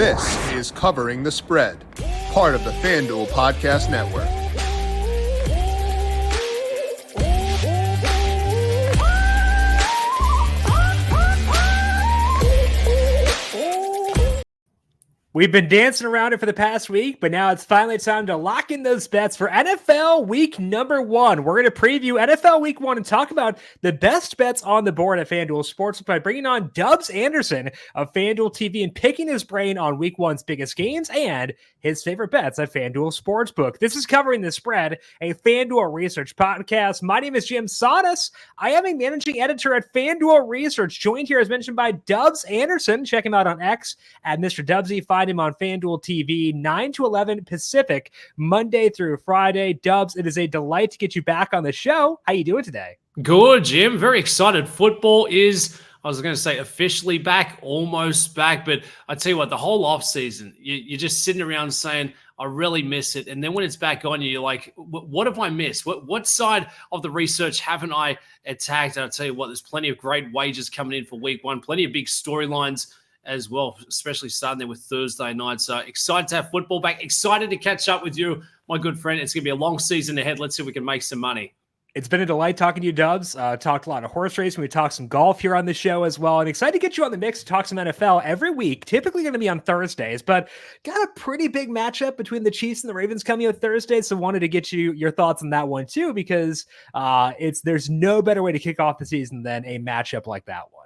This is Covering the Spread, part of the FanDuel Podcast Network. We've been dancing around it for the past week, but now it's finally time to lock in those bets for NFL Week number 1. We're going to preview NFL Week 1 and talk about the best bets on the board at FanDuel Sportsbook by bringing on Dubs Anderson of FanDuel TV and picking his brain on Week 1's biggest gains and his favorite bets at FanDuel Sportsbook. This is Covering the Spread, a FanDuel Research podcast. My name is Jim Sodas. I am a managing editor at FanDuel Research, joined here as mentioned by Dubs Anderson. Check him out on X at Mr. Dubsy. Find him on FanDuel TV, 9 to 11 Pacific, Monday through Friday. Dubs, it is a delight to get you back on the show. How you doing today? Good, Jim. Very excited. Football is, I was going to say officially back, almost back, but I tell you what, the whole offseason, you're just sitting around saying, I really miss it. And then when it's back on you, you're like, what have I missed? What side of the research haven't I attacked? And I'll tell you what, there's plenty of great wagers coming in for Week 1, plenty of big storylines as well, especially starting there with Thursday night. So excited to have football back. Excited to catch up with you, my good friend. It's going to be a long season ahead. Let's see if we can make some money. It's been a delight talking to you, Dubs. Talked a lot of horse racing. We talked some golf here on the show as well. And excited to get you on the mix to talk some NFL every week. Typically going to be on Thursdays, but got a pretty big matchup between the Chiefs and the Ravens coming out Thursday. So wanted to get your thoughts on that one too, because there's no better way to kick off the season than a matchup like that one.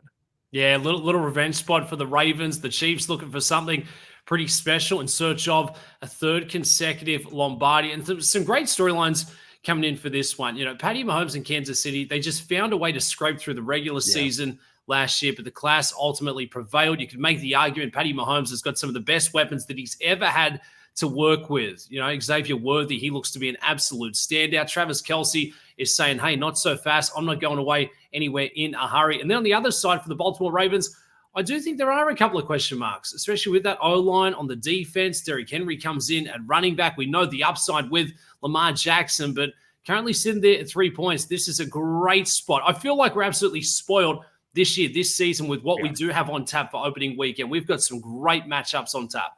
Yeah, little revenge spot for the Ravens. The Chiefs looking for something pretty special in search of a third consecutive Lombardi. And some great storylines coming in for this one. You know, Patty Mahomes in Kansas City, they just found a way to scrape through the regular season last year, but the class ultimately prevailed. You could make the argument Patty Mahomes has got some of the best weapons that he's ever had to work with. You know, Xavier Worthy, he looks to be an absolute standout. Travis Kelce is saying, hey, not so fast. I'm not going away anywhere in a hurry. And then on the other side for the Baltimore Ravens, I do think there are a couple of question marks, especially with that O-line on the defense. Derrick Henry comes in at running back. We know the upside with Lamar Jackson, but currently sitting there at 3 points. This is a great spot. I feel like we're absolutely spoiled this year, this season with what we do have on tap for opening weekend. We've got some great matchups on tap.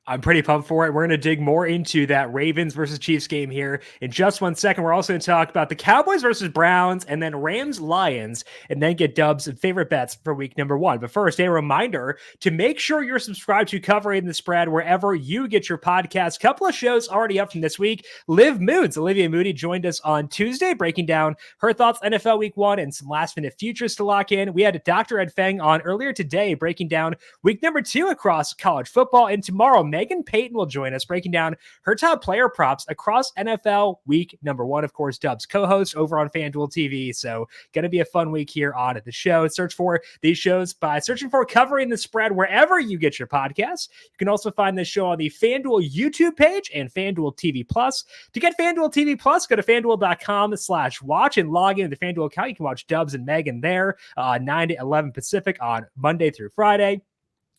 I'm pretty pumped for it. We're going to dig more into that Ravens versus Chiefs game here in just 1 second. We're also going to talk about the Cowboys versus Browns and then Rams Lions, and then get Dubs' favorite bets for week number 1. But first, a reminder to make sure you're subscribed to Covering the Spread wherever you get your podcast. Couple of shows already up from this week. Liv Moods, Olivia Moody, joined us on Tuesday, breaking down her thoughts NFL week 1 and some last minute futures to lock in. We had Dr. Ed Feng on earlier today, breaking down week number 2 across college football. And tomorrow, Megan Payton will join us, breaking down her top player props across NFL week number 1. Of course, Dubs co-host over on FanDuel TV. So going to be a fun week here on the show. Search for these shows by searching for Covering the Spread wherever you get your podcasts. You can also find this show on the FanDuel YouTube page and FanDuel TV Plus. To get FanDuel TV Plus, go to FanDuel.com/watch and log into the FanDuel account. You can watch Dubs and Megan there, 9 to 11 Pacific on Monday through Friday.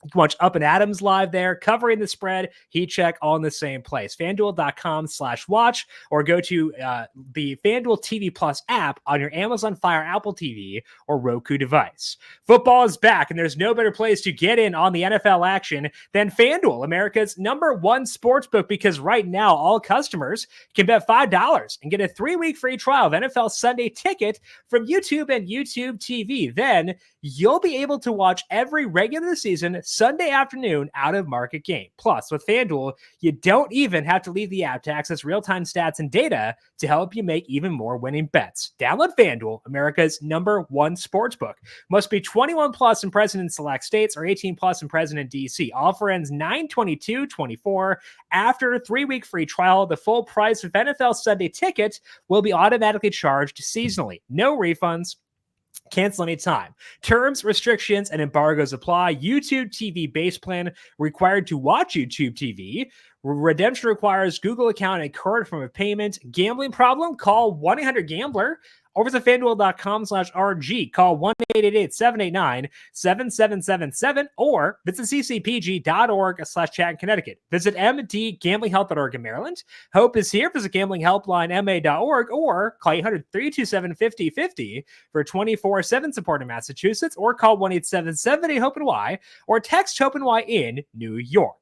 You can watch Up and Adams live there, Covering the Spread, Heat Check, all in the same place. FanDuel.com/watch, or go to the FanDuel TV Plus app on your Amazon Fire, Apple TV, or Roku device. Football is back, and there's no better place to get in on the NFL action than FanDuel, America's number 1 sportsbook, because right now all customers can bet $5 and get a 3-week free trial of NFL Sunday Ticket from YouTube and YouTube TV. Then you'll be able to watch every regular season Sunday afternoon out of market game. Plus, with FanDuel, you don't even have to leave the app to access real-time stats and data to help you make even more winning bets. Download FanDuel, America's number 1 sportsbook. Must be 21 plus and present in select states or 18 plus and present in DC. Offer ends 9/22/24. After a 3-week free trial, the full price of NFL Sunday Ticket will be automatically charged seasonally. No refunds. Cancel anytime. Terms, restrictions, and embargoes apply. YouTube TV base plan required to watch YouTube TV. Redemption requires Google account and current form of payment. Gambling problem? Call 1-800-GAMBLER. Or visit FanDuel.com/RG. Call 1-888-789-7777 or visit ccpg.org/chat in Connecticut. Visit mdgamblinghelp.org in Maryland. Hope is here. Visit gamblinghelplinema.org or call 800-327-5050 for 24/7 support in Massachusetts, or call 1-877-HOPE-NY or text HOPE-NY in New York.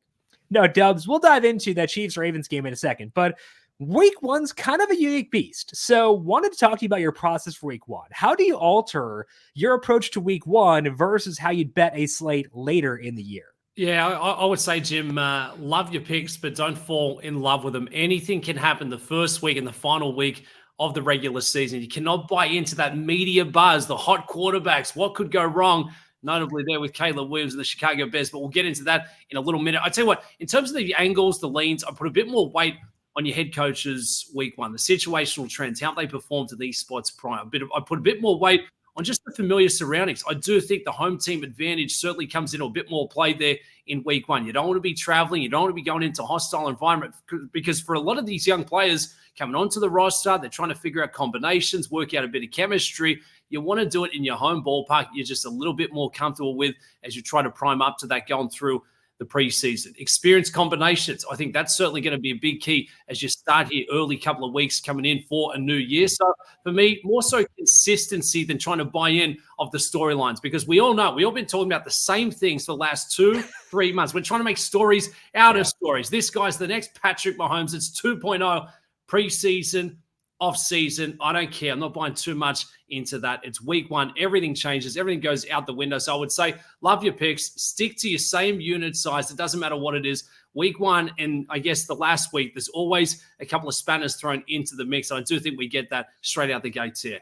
No, Dubs, we'll dive into that Chiefs-Ravens game in a second, but week one's kind of a unique beast. So wanted to talk to you about your process for week one. How do you alter your approach to week one versus how you'd bet a slate later in the year? Yeah, I would say, Jim, love your picks, but don't fall in love with them. Anything can happen the first week and the final week of the regular season. You cannot buy into that media buzz, the hot quarterbacks. What could go wrong? Notably there with Caleb Williams and the Chicago Bears, but we'll get into that in a little minute. I tell you what, in terms of the angles, the leans, I put a bit more weight on your head coaches week one, the situational trends, how they perform to these spots prior. I put a bit more weight on just the familiar surroundings. I do think the home team advantage certainly comes into a bit more play there in week one. You don't want to be traveling. You don't want to be going into a hostile environment because for a lot of these young players coming onto the roster, they're trying to figure out combinations, work out a bit of chemistry. You want to do it in your home ballpark. You're just a little bit more comfortable with as you try to prime up to that going through the preseason. Experience combinations. I think that's certainly going to be a big key as you start here early couple of weeks coming in for a new year. So for me, more so consistency than trying to buy in of the storylines because we all know, we all been talking about the same things for the last 2-3 months. We're trying to make stories out of stories. This guy's the next Patrick Mahomes. It's 2.0 preseason, off season. I don't care. I'm not buying too much into that. It's week one. Everything changes. Everything goes out the window. So I would say, love your picks. Stick to your same unit size. It doesn't matter what it is. Week one and I guess the last week, there's always a couple of spanners thrown into the mix. I do think we get that straight out the gates here.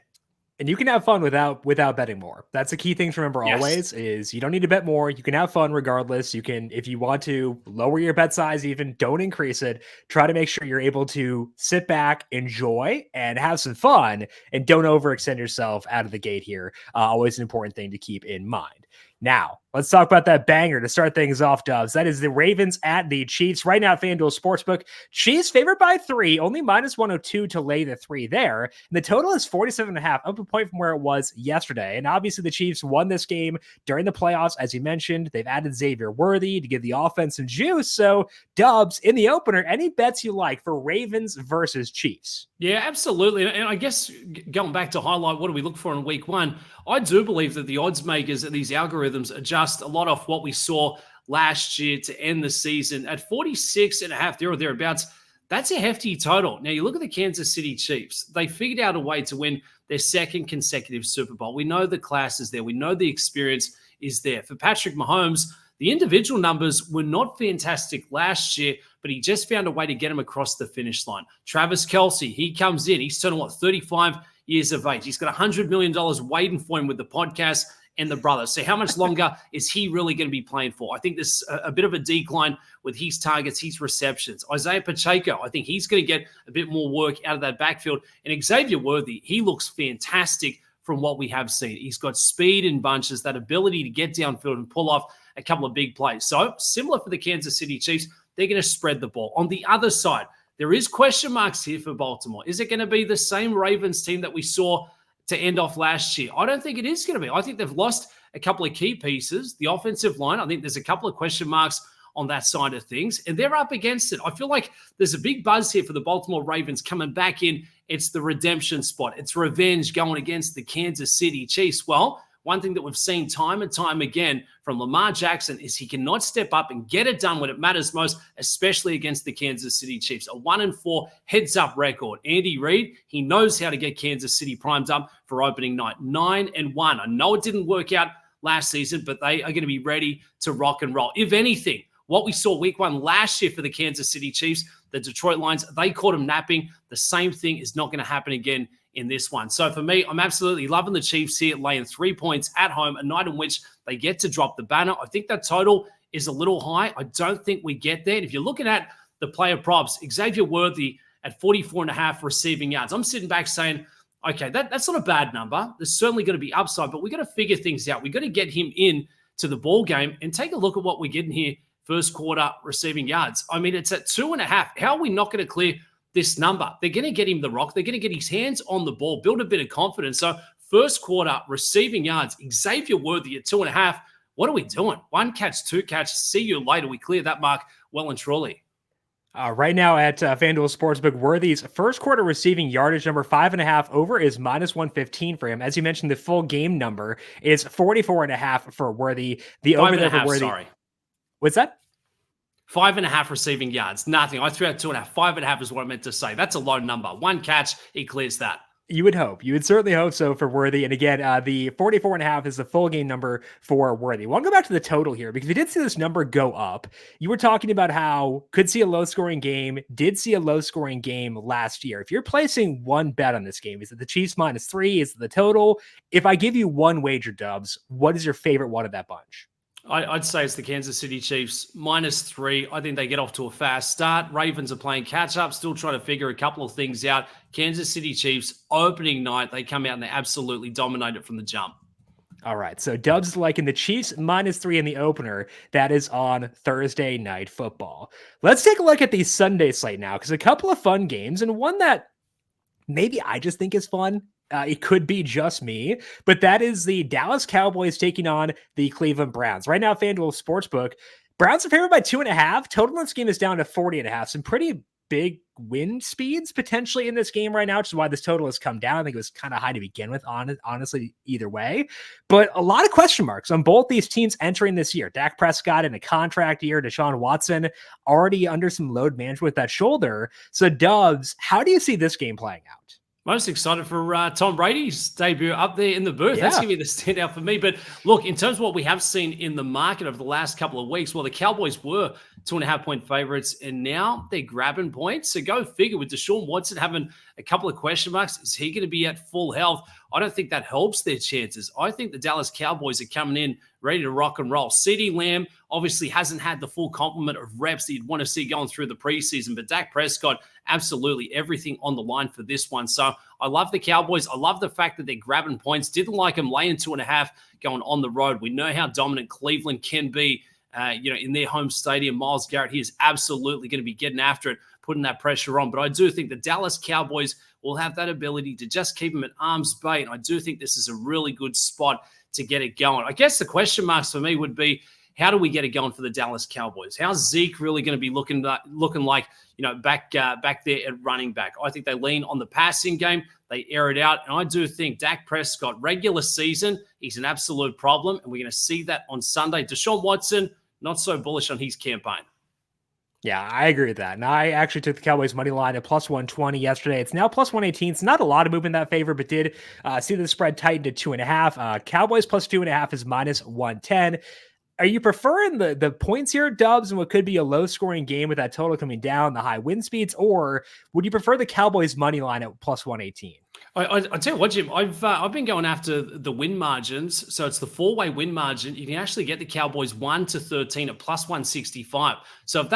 And you can have fun without betting more. That's a key thing to remember always is you don't need to bet more. You can have fun regardless. You can, if you want to lower your bet size, even don't increase it. Try to make sure you're able to sit back, enjoy, and have some fun and don't overextend yourself out of the gate here. Always an important thing to keep in mind. Now, let's talk about that banger to start things off, Dubs. That is the Ravens at the Chiefs. Right now, FanDuel Sportsbook. Chiefs favored by 3, only minus 102 to lay the 3 there. And the total is 47.5, up a point from where it was yesterday. And obviously, the Chiefs won this game during the playoffs. As you mentioned, they've added Xavier Worthy to give the offense some juice. So, Dubs, in the opener, any bets you like for Ravens versus Chiefs? Yeah, absolutely. And I guess going back to highlight, what do we look for in week one? I do believe that the odds makers and these algorithms adjust a lot off what we saw last year to end the season at 46.5 there or thereabouts. That's a hefty total. Now, you look at the Kansas City Chiefs. They figured out a way to win their second consecutive Super Bowl. We know the class is there. We know the experience is there. For Patrick Mahomes, the individual numbers were not fantastic last year, but he just found a way to get him across the finish line. Travis Kelce, he comes in. He's turning, 35 years of age. He's got $100 million waiting for him with the podcast and the brothers. So how much longer is he really going to be playing for? I think there's a bit of a decline with his targets, his receptions. Isaiah Pacheco, I think he's going to get a bit more work out of that backfield. And Xavier Worthy, he looks fantastic from what we have seen. He's got speed in bunches, that ability to get downfield and pull off a couple of big plays. So similar for the Kansas City Chiefs, they're going to spread the ball. On the other side, there is question marks here for Baltimore. Is it going to be the same Ravens team that we saw to end off last year? I don't think it is going to be. I think they've lost a couple of key pieces. The offensive line, I think there's a couple of question marks on that side of things, and they're up against it. I feel like there's a big buzz here for the Baltimore Ravens coming back in. It's the redemption spot. It's revenge going against the Kansas City Chiefs. Well, one thing that we've seen time and time again from Lamar Jackson is he cannot step up and get it done when it matters most, especially against the Kansas City Chiefs. A 1-4 heads-up record. Andy Reid, he knows how to get Kansas City primed up for opening night. 9-1. I know it didn't work out last season, but they are going to be ready to rock and roll. If anything, what we saw week one last year for the Kansas City Chiefs, the Detroit Lions, they caught them napping. The same thing is not going to happen again in this one. So for me, I'm absolutely loving the Chiefs here, laying 3 points at home, a night in which they get to drop the banner. I think that total is a little high. I don't think we get there. And if you're looking at the player props, Xavier Worthy at 44.5 receiving yards, I'm sitting back saying, okay, that's not a bad number. There's certainly going to be upside, but we got to figure things out. We got to get him in to the ball game and take a look at what we're getting here. First quarter receiving yards. I mean, it's at 2.5. How are we not going to clear this number? They're going to get him the rock. They're going to get his hands on the ball, build a bit of confidence. So first quarter receiving yards, Xavier Worthy at 2.5. What are we doing? 1 catch, 2 catch. See you later. We clear that mark well and truly. Right now at FanDuel Sportsbook, Worthy's first quarter receiving yardage number 5.5 over is minus 115 for him. As you mentioned, the full game number is 44.5 for Worthy. The over there for Worthy. Sorry. What's that? 5.5 receiving yards. Nothing. I threw out 2.5. 5.5 is what I meant to say. That's a low number. One catch, he clears that. You would hope. You would certainly hope so for Worthy. And again, the 44.5 is the full game number for Worthy. I want to go back to the total here because we did see this number go up. You were talking about how could see a low scoring game, did see a low scoring game last year. If you're placing one bet on this game, is it the Chiefs -3? Is it the total? If I give you one wager, Dubs, what is your favorite one of that bunch? I'd say it's the Kansas City Chiefs -3. I think they get off to a fast start. Ravens are playing catch up, still trying to figure a couple of things out. Kansas City Chiefs opening night, they come out and they absolutely dominate it from the jump. All right. So Dubs is liking the Chiefs -3 in the opener. That is on Thursday Night Football. Let's take a look at the Sunday slate now, because a couple of fun games and one that maybe I just think is fun. It could be just me, but that is the Dallas Cowboys taking on the Cleveland Browns. Right now, FanDuel Sportsbook, Browns are favored by 2.5. Total in this game is down to 40.5. Some pretty big wind speeds potentially in this game right now, which is why this total has come down. I think it was kind of high to begin with, honestly, either way. But a lot of question marks on both these teams entering this year. Dak Prescott in a contract year, Deshaun Watson already under some load management with that shoulder. So Dubs, how do you see this game playing out? Most excited for Tom Brady's debut up there in the booth. Yeah. That's going to be the standout for me. But look, in terms of what we have seen in the market over the last couple of weeks, well, the Cowboys were 2.5-point favorites, and now they're grabbing points. So go figure, with Deshaun Watson having a couple of question marks, is he going to be at full health? I don't think that helps their chances. I think the Dallas Cowboys are coming in ready to rock and roll. CeeDee Lamb obviously hasn't had the full complement of reps that you'd want to see going through the preseason, but Dak Prescott, absolutely everything on the line for this one. So I love the Cowboys. I love the fact that they're grabbing points. Didn't like them laying 2.5 going on the road. We know how dominant Cleveland can be, in their home stadium. Myles Garrett, he is absolutely going to be getting after it, putting that pressure on. But I do think the Dallas Cowboys will have that ability to just keep him at arm's bay. And I do think this is a really good spot to get it going. I guess the question marks for me would be, how do we get it going for the Dallas Cowboys? How's Zeke really going to be looking like, back there at running back? I think they lean on the passing game. They air it out. And I do think Dak Prescott, regular season, he's an absolute problem. And we're going to see that on Sunday. Deshaun Watson, not so bullish on his campaign. Yeah, I agree with that. And I actually took the Cowboys money line at +120 yesterday. It's now +118. It's not a lot of movement in that favor, but did see the spread tighten to 2.5. Cowboys +2.5 is -110. Are you preferring the points here, Dubs, in what could be a low-scoring game with that total coming down, the high wind speeds, or would you prefer the Cowboys money line at +118? I tell you what, Jim, I've been going after the win margins. So it's the 4-way win margin. You can actually get the Cowboys 1-13 at +165. So if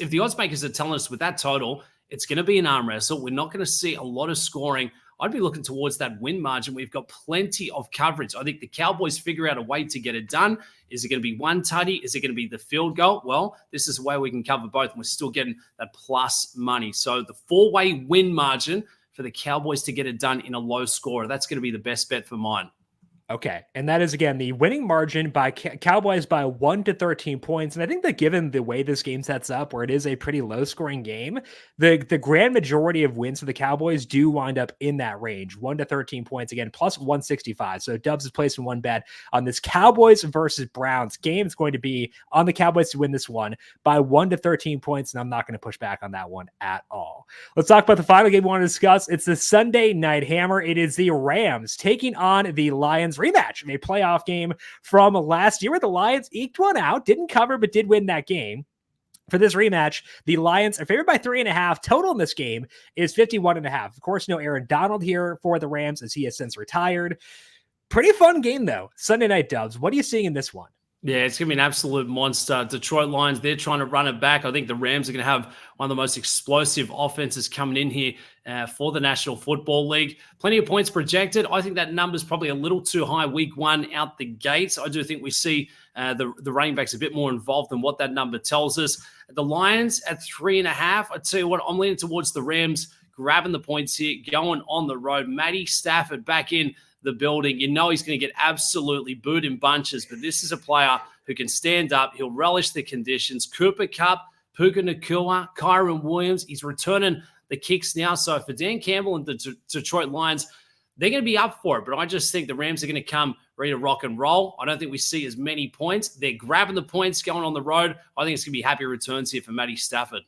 the odds makers are telling us with that total, it's going to be an arm wrestle. We're not going to see a lot of scoring. I'd be looking towards that win margin. We've got plenty of coverage. I think the Cowboys figure out a way to get it done. Is it going to be one tutty? Is it going to be the field goal? Well, this is a way we can cover both, and we're still getting that plus money. So the 4-way win margin for the Cowboys to get it done in a low score, that's going to be the best bet for mine. Okay. And that is, again, the winning margin by Cowboys by 1-13 points. And I think that given the way this game sets up, where it is a pretty low scoring game, the grand majority of wins for the Cowboys do wind up in that range, 1-13 points, again, +165. So Dubs is placing one bet on this Cowboys versus Browns game. It's going to be on the Cowboys to win this one by 1-13 points. And I'm not going to push back on that one at all. Let's talk about the final game we want to discuss. It's the Sunday night hammer. It is the Rams taking on the Lions. Rematch in a playoff game from last year where the Lions eked one out, didn't cover, but did win that game. For this rematch, the Lions are favored by 3.5. Total in this game is 51.5. Of course, no Aaron Donald here for the Rams as he has since retired. Pretty fun game, though. Sunday night, Dubs. What are you seeing in this one? Yeah, it's going to be an absolute monster. Detroit Lions, they're trying to run it back. I think the Rams are going to have one of the most explosive offenses coming in here for the National Football League. Plenty of points projected. I think that number's probably a little too high week one out the gates. I do think we see the running backs a bit more involved than what that number tells us. The Lions at 3.5. I tell you what, I'm leaning towards the Rams grabbing the points here, going on the road. Matty Stafford back in the building. You know he's going to get absolutely booed in bunches, but this is a player who can stand up. He'll relish the conditions. Cooper Kupp, Puka Nacua, Kyron Williams, he's returning the kicks now. So for Dan Campbell and the Detroit Lions, they're going to be up for it, but I just think the Rams are going to come ready to rock and roll. I don't think we see as many points. They're grabbing the points going on the road. I think it's going to be happy returns here for Matty Stafford.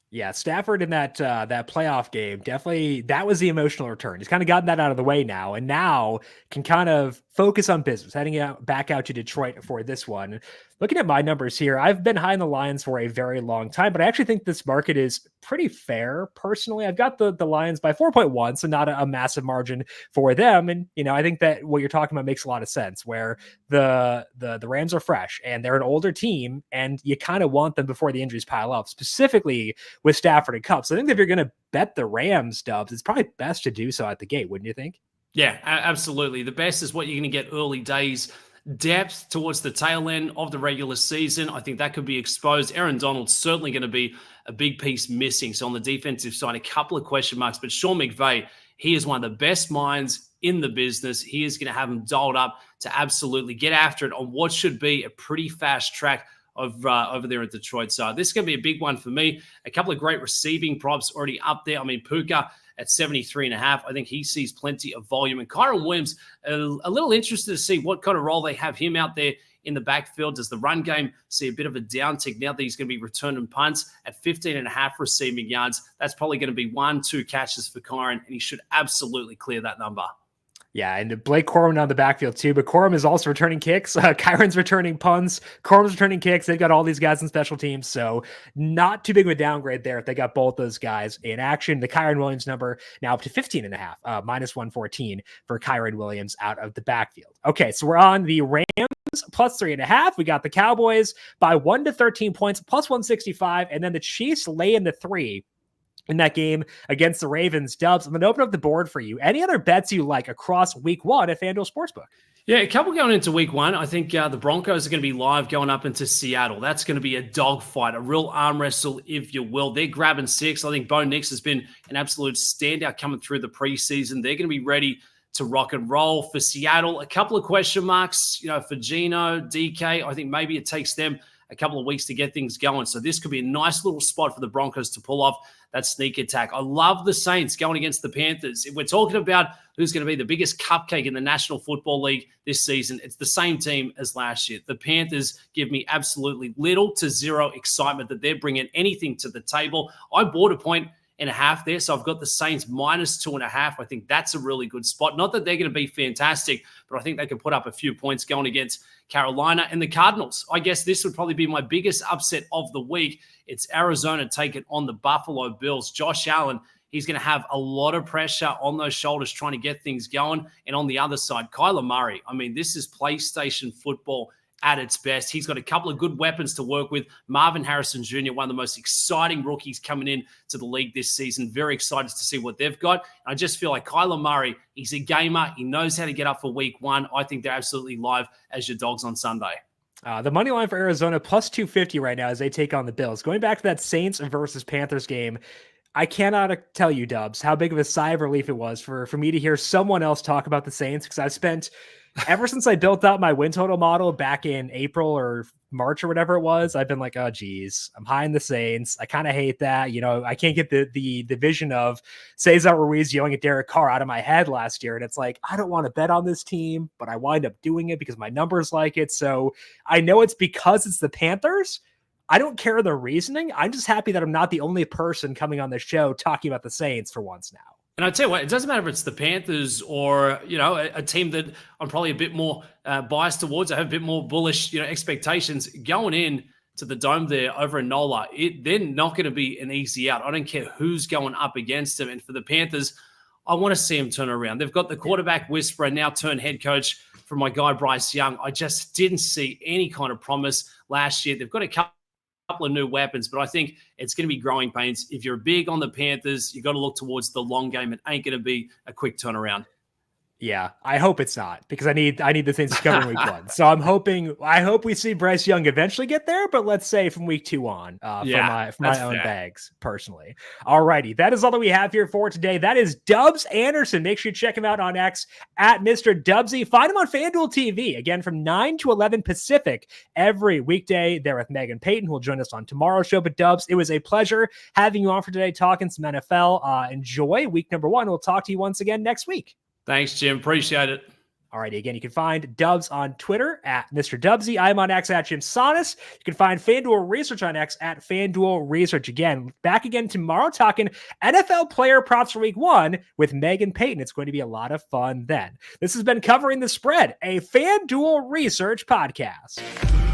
Yeah, Stafford in that playoff game, definitely that was the emotional return. He's kind of gotten that out of the way now, and now can kind of focus on business, heading back out to Detroit for this one. Looking at my numbers here, I've been high on the Lions for a very long time, but I actually think this market is pretty fair. Personally, I've got the Lions by 4.1, so not a massive margin for them. And, I think that what you're talking about makes a lot of sense, where the Rams are fresh and they're an older team, and you kind of want them before the injuries pile up, specifically with Stafford and Kupp. So I think that if you're going to bet the Rams, Dubs, it's probably best to do so at the gate, wouldn't you think? Yeah, absolutely. The best is what you're going to get early days. Depth towards the tail end of the regular season, I think that could be exposed. Aaron Donald's certainly going to be a big piece missing. So on the defensive side, a couple of question marks. But Sean McVay, he is one of the best minds in the business. He is going to have them dialed up to absolutely get after it on what should be a pretty fast track over there at Detroit. So this is going to be a big one for me. A couple of great receiving props already up there. I mean, Puka at 73.5. I think he sees plenty of volume. And Kyron Williams, a little interested to see what kind of role they have him out there in the backfield. Does the run game see a bit of a downtick now that he's going to be returning punts at 15.5 receiving yards? That's probably going to be 1-2 catches for Kyron, and he should absolutely clear that number. Yeah, and Blake Corum on the backfield too, but Corum is also returning kicks. Kyron's returning punts. Corum's returning kicks. They've got all these guys in special teams, so not too big of a downgrade there if they got both those guys in action. The Kyron Williams number now up to 15.5, minus 114 for Kyron Williams out of the backfield. Okay, so we're on the Rams plus 3.5. We got the Cowboys by 1 to 13 points, plus 165, and then the Chiefs lay in the 3 in that game against the Ravens. Dubs, I'm going to open up the board for you. Any other bets you like across week 1 at FanDuel Sportsbook? Yeah, a couple going into week 1. I think the Broncos are going to be live going up into Seattle. That's going to be a dogfight, a real arm wrestle, if you will. They're grabbing 6. I think Bo Nix has been an absolute standout coming through the preseason. They're going to be ready to rock and roll. For Seattle, a couple of question marks, for Geno, DK. I think maybe it takes them a couple of weeks to get things going. So this could be a nice little spot for the Broncos to pull off that sneak attack. I love the Saints going against the Panthers. If we're talking about who's going to be the biggest cupcake in the National Football League this season, it's the same team as last year. The Panthers give me absolutely little to zero excitement that they're bringing anything to the table. I bought 1.5 there, so I've got the Saints minus 2.5. I think that's a really good spot. Not that they're going to be fantastic, but I think they can put up a few points going against Carolina and the Cardinals. I guess this would probably be my biggest upset of the week. It's Arizona taking on the Buffalo Bills. Josh Allen, he's going to have a lot of pressure on those shoulders trying to get things going. And on the other side, Kyler Murray. I mean, this is PlayStation football at its best. He's got a couple of good weapons to work with. Marvin Harrison Jr., one of the most exciting rookies coming in to the league this season. Very excited to see what they've got. I just feel like Kyler Murray, he's a gamer. He knows how to get up for week 1. I think they're absolutely live as your dogs on Sunday. The money line for Arizona plus 250 right now as they take on the Bills. Going back to that Saints versus Panthers game, I cannot tell you, Dubs, how big of a sigh of relief it was for me to hear someone else talk about the Saints, because I've spent ever since I built out my win total model back in April or March or whatever it was, I've been like, oh geez, I'm high in the Saints. I kind of hate that. I can't get the vision of Cesar Ruiz yelling at Derek Carr out of my head last year. And it's like, I don't want to bet on this team, but I wind up doing it because my numbers like it. So I know it's because it's the Panthers. I don't care the reasoning. I'm just happy that I'm not the only person coming on the show talking about the Saints for once now. And I'll tell you what, it doesn't matter if it's the Panthers or, a team that I'm probably a bit more biased towards. I have a bit more bullish, expectations going in to the Dome there over in NOLA. They're not going to be an easy out. I don't care who's going up against them. And for the Panthers, I want to see them turn around. They've got the quarterback whisperer, now turned head coach from my guy, Bryce Young. I just didn't see any kind of promise last year. They've got a couple of new weapons, but I think it's going to be growing pains. If you're big on the Panthers, you got to look towards the long game. It ain't going to be a quick turnaround. Yeah, I hope it's not, because I need the Saints to cover week 1. So I hope we see Bryce Young eventually get there, but let's say from week 2 on, for my own bags personally. All righty, that is all that we have here for today. That is Dubs Anderson. Make sure you check him out on X at Mr. Dubsy. Find him on FanDuel TV again from 9 to 11 Pacific every weekday. There with Megan Payton, who will join us on tomorrow's show. But Dubs, it was a pleasure having you on for today, talking some NFL. Enjoy week number 1. We'll talk to you once again next week. Thanks, Jim. Appreciate it. Alrighty, again, you can find Dubs on Twitter at Mr. Dubsy. I'm on X at Jim Sonis. You can find FanDuel Research on X at FanDuel Research. Again, back again tomorrow talking NFL player props for week 1 with Megan Payton. It's going to be a lot of fun then. This has been Covering the Spread, a FanDuel Research podcast.